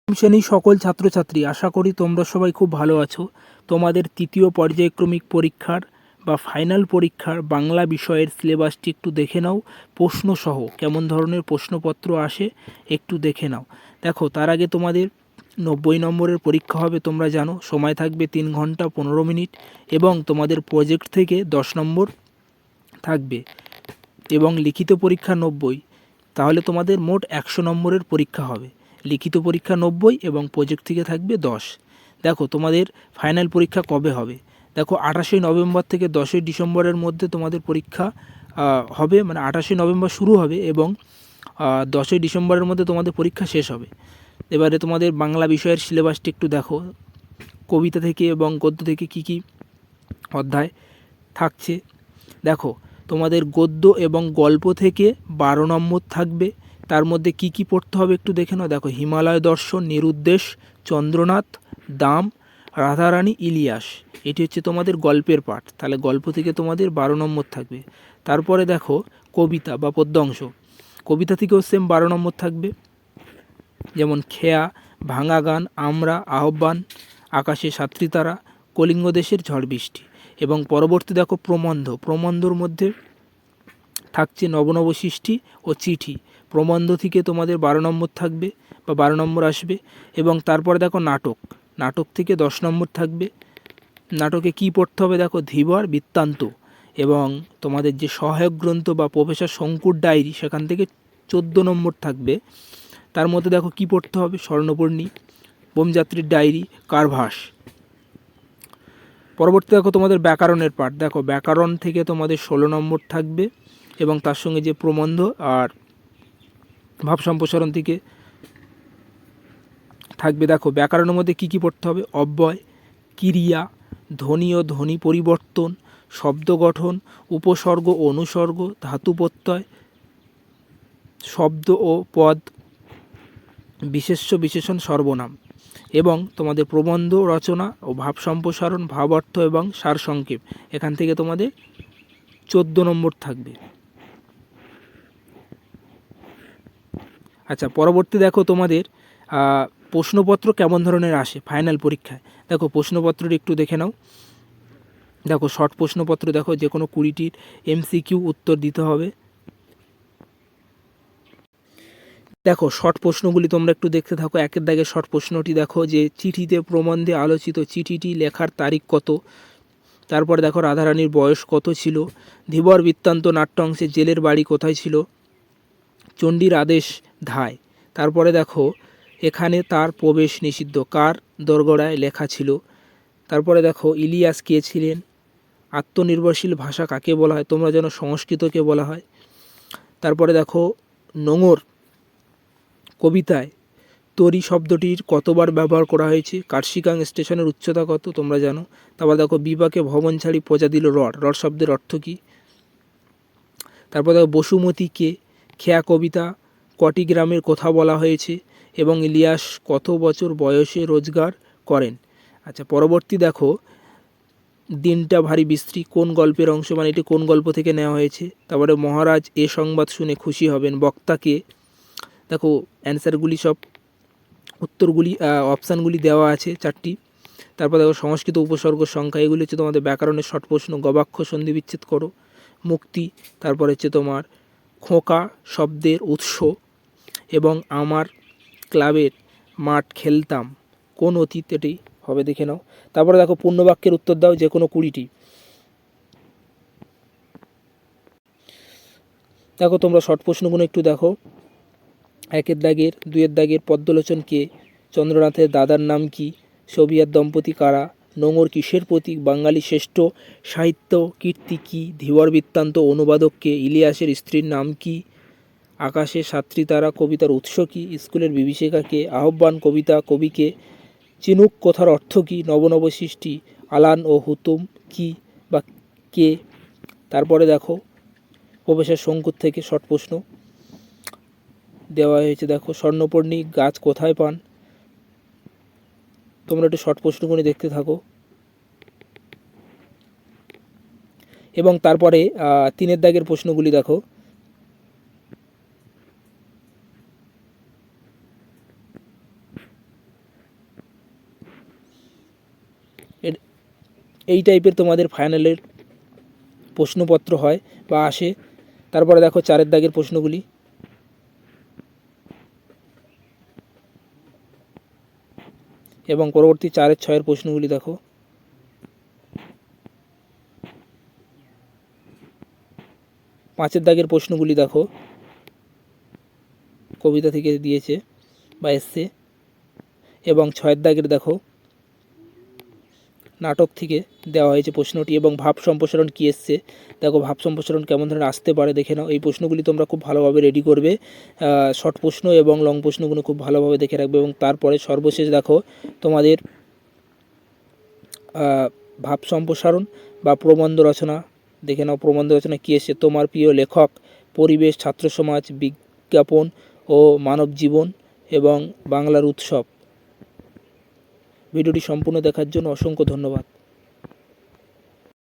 শ্রেণীর সকল ছাত্রছাত্রী, আশা করি তোমরা সবাই খুব ভালো আছো। তোমাদের তৃতীয় পর্যায়ক্রমিক পরীক্ষার বা ফাইনাল পরীক্ষার বাংলা বিষয়ের সিলেবাসটি একটু দেখে নাও। প্রশ্নসহ কেমন ধরনের প্রশ্নপত্র আসে একটু দেখে নাও। দেখো, তার আগে তোমাদের 90 নম্বরের পরীক্ষা হবে, তোমরা জানো। সময় থাকবে 3 ঘন্টা 15 মিনিট এবং তোমাদের প্রজেক্ট থেকে 10 নম্বর থাকবে এবং লিখিত পরীক্ষা 90। তাহলে তোমাদের মোট 100 নম্বরের পরীক্ষা হবে। লিখিত পরীক্ষা 90 এবং প্রজেক্ট থেকে থাকবে 10। দেখো, তোমাদের ফাইনাল পরীক্ষা কবে হবে। দেখো, 28 নভেম্বর থেকে 10 ডিসেম্বরের মধ্যে তোমাদের পরীক্ষা হবে, মানে 28 নভেম্বর শুরু হবে এবং 10 ডিসেম্বরের মধ্যে তোমাদের পরীক্ষা শেষ হবে। এবারে তোমাদের বাংলা বিষয়ের সিলেবাসটি একটু দেখো। কবিতা থেকে এবং গদ্য থেকে কি কি অধ্যায় থাকছে দেখো। তোমাদের গদ্য এবং গল্প থেকে 12 নম্বর থাকবে। তার মধ্যে কি কি পড়তে হবে একটু দেখে নাও। দেখো, হিমালয় দর্শন, নিরুদ্দেশ, চন্দ্রনাথ, দাম, রাধারানী, ইলিয়াস, এটি হচ্ছে তোমাদের গল্পের পাঠ। তাহলে গল্প থেকে তোমাদের 12 নম্বর থাকবে। তারপরে দেখো কবিতা বা পদ্যাংশ, কবিতা থেকেও সেম 12 নম্বর থাকবে। যেমন খেয়া, ভাঙা গান, আমরা, আহ্বান, আকাশে সাতটি তারা, কলিঙ্গ দেশের ঝড় বৃষ্টি। এবং পরবর্তী দেখো প্রবন্ধ, প্রবন্ধর মধ্যে থাকছে নবনব সৃষ্টি ও চিঠি। প্রবন্ধ থেকে তোমাদের 12 নম্বর থাকবে বা 12 নম্বর আসবে। এবং তারপরে দেখো নাটক, নাটক থেকে 10 নম্বর থাকবে। নাটকে কি পড়তে হবে দেখো, ধীবর, বৃত্তান্ত এবং তোমাদের যে সহায়ক গ্রন্থ বা প্রফেসর শঙ্কুর ডায়েরি, সেখান থেকে 14 নম্বর থাকবে। তার মধ্যে দেখো কি পড়তে হবে, স্বর্ণপর্ণী, বোমযাত্রীর ডায়েরি, কারভাস। পরবর্তী দেখো তোমাদের ব্যাকরণের পাঠ। দেখো, ব্যাকরণ থেকে তোমাদের 16 নম্বর থাকবে এবং তার সঙ্গে যে প্রবন্ধ আর ভাব সম্প্রসারণ থেকে থাকবে। দেখো, ব্যাকরণের মধ্যে কি কি পড়তে হবে, অব্যয়, ক্রিয়া, ধ্বনি ও ধ্বনি পরিবর্তন, শব্দ গঠন, উপসর্গ ও অনুসর্গ, ধাতু প্রত্যয়, শব্দ ও পদ, বিশেষ্য বিশেষণ, সর্বনাম। এবং তোমাদের প্রবন্ধ রচনা ও ভাব সম্প্রসারণ, ভাব অর্থ এবং সারসংক্ষেপ, এখান থেকে তোমাদের 14 নম্বর থাকবে। আচ্ছা, পরবর্তী দেখো তোমাদের প্রশ্নপত্র কেমন ধরনের আসে ফাইনাল পরীক্ষায়। দেখো, প্রশ্নপত্রটি একটু দেখে নাও। দেখো, শর্ট প্রশ্নপত্র দেখো, যে কোনো 20টির MCQ উত্তর দিতে হবে। দেখো, শর্ট প্রশ্নগুলি তোমরা একটু দেখতে থাকো। একের দাগে শর্ট প্রশ্নটি দেখো যে চিঠিতে প্রবন্ধে আলোচিত চিঠিটি লেখার তারিখ কত। তারপরে দেখো রাধারানীর বয়স কত ছিল। ধীবর বৃত্তান্ত নাট্যাংশে জেলের বাড়ি কোথায় ছিল। চণ্ডীর আদেশ ধায়। তারপরে দেখো এখানে তার প্রবেশ নিষিদ্ধ, কার দোরগোড়ায় লেখা ছিল। তারপরে দেখো ইলিয়াস কে ছিলেন। আত্মনির্ভরশীল ভাষা কাকে বলা হয়, তোমরা যেন সংস্কৃতকে বলা হয়। তারপরে দেখো নোঙর কবিতায় তরি শব্দটির কতবার ব্যবহার করা হয়েছে। কার্শিকাং স্টেশনের উচ্চতা কত, তোমরা জানো। তারপর দেখো বিপাকে ভবন ছাড়ি প্রজা দিল রড, রড শব্দের অর্থ কী। তারপর দেখো বসুমতী কে। খেয়া কবিতা কটি গ্রামের কথা বলা হয়েছে এবং ইলিয়াস কত বছর বয়সে রোজগার করেন। আচ্ছা, পরবর্তী দেখো দিনটা ভারী বিশ্রী কোন গল্পের অংশ, মানে এটি কোন গল্প থেকে নেওয়া হয়েছে। তারপরে মহারাজ এ সংবাদ শুনে খুশি হবেন, বক্তাকে। দেখো অ্যান্সারগুলি সব, উত্তরগুলি অপশানগুলি দেওয়া আছে 4টি। তারপর দেখো সংস্কৃত উপসর্গ সংখ্যা, এগুলি হচ্ছে তোমাদের ব্যাকরণের শর্ট প্রশ্ন। গবাক্ষ সন্ধি বিচ্ছেদ করো। মুক্তি, তারপর হচ্ছে তোমার খোঁকা শব্দের উৎস এবং আমার ক্লাবের মাঠ খেলতাম কোন অতীত, এটি হবে দেখে নাও। তারপরে দেখো পূর্ণবাক্যের উত্তর দাও যে কোনো 20টি। দেখো তোমরা শর্ট প্রশ্নগুলো একটু দেখো। 1-এর দাগের 2-এর দাগের পদ্মলোচন কে। চন্দ্রনাথের দাদার নাম কি। সোভিয়েত দম্পতি কারা। নোঙর কিসের প্রতীক। বাঙালি শ্রেষ্ঠ সাহিত্য কীর্তি কী। ধীবর বৃত্তান্ত অনুবাদক কে। ইলিয়াসের স্ত্রীর নাম কি। আকাশে সাতটি তারা কবিতার উৎস কী। স্কুলের বিভীষিকা কে। আহ্বান কবিতা কবিকে। চিনুক কথার অর্থ কী। নবনব সৃষ্টি আলান ও হুতুম কি বা কে। তারপরে দেখো প্রফেসর শঙ্কুর থেকে শর্ট প্রশ্ন দেওয়া হয়েছে। দেখো স্বর্ণপর্ণী গাছ কোথায় পান। তোমরা একটু শর্ট প্রশ্নগুলি দেখতে থাকো। এবং তারপরে 3-এর দাগের প্রশ্নগুলি দেখো। এই টাইপের তোমাদের ফাইনালের প্রশ্নপত্র হয় বা আসে। তারপরে দেখো 4 দাগের প্রশ্নগুলি। এবং পরবর্তী 4, 6 প্রশ্নগুলি দেখো। পাঁচের দাগের প্রশ্নগুলি দেখো, কবিতা থেকে দিয়েছে বা এসছে। এবং 6 দাগের দেখো, নাটক থেকে দেওয়া হয়েছে প্রশ্নটি। এবং ভাব সম্প্রসারণ কী এসছে দেখো, ভাব সম্প্রসারণ কেমন ধরনের আসতে পারে দেখে নাও। এই প্রশ্নগুলি তোমরা খুব ভালোভাবে রেডি করবে, শর্ট প্রশ্ন এবং লং প্রশ্নগুলো খুব ভালোভাবে দেখে রাখবে। এবং তারপরে সর্বশেষ দেখো তোমাদের ভাব সম্প্রসারণ বা প্রবন্ধ রচনা দেখে নাও। প্রবন্ধ রচনা কী এসছে, তোমার প্রিয় লেখক, পরিবেশ, ছাত্র সমাজ, বিজ্ঞাপন ও মানব জীবন এবং বাংলার উৎসব। ভিডিওটি সম্পূর্ণ দেখার জন্য অসংখ্য ধন্যবাদ।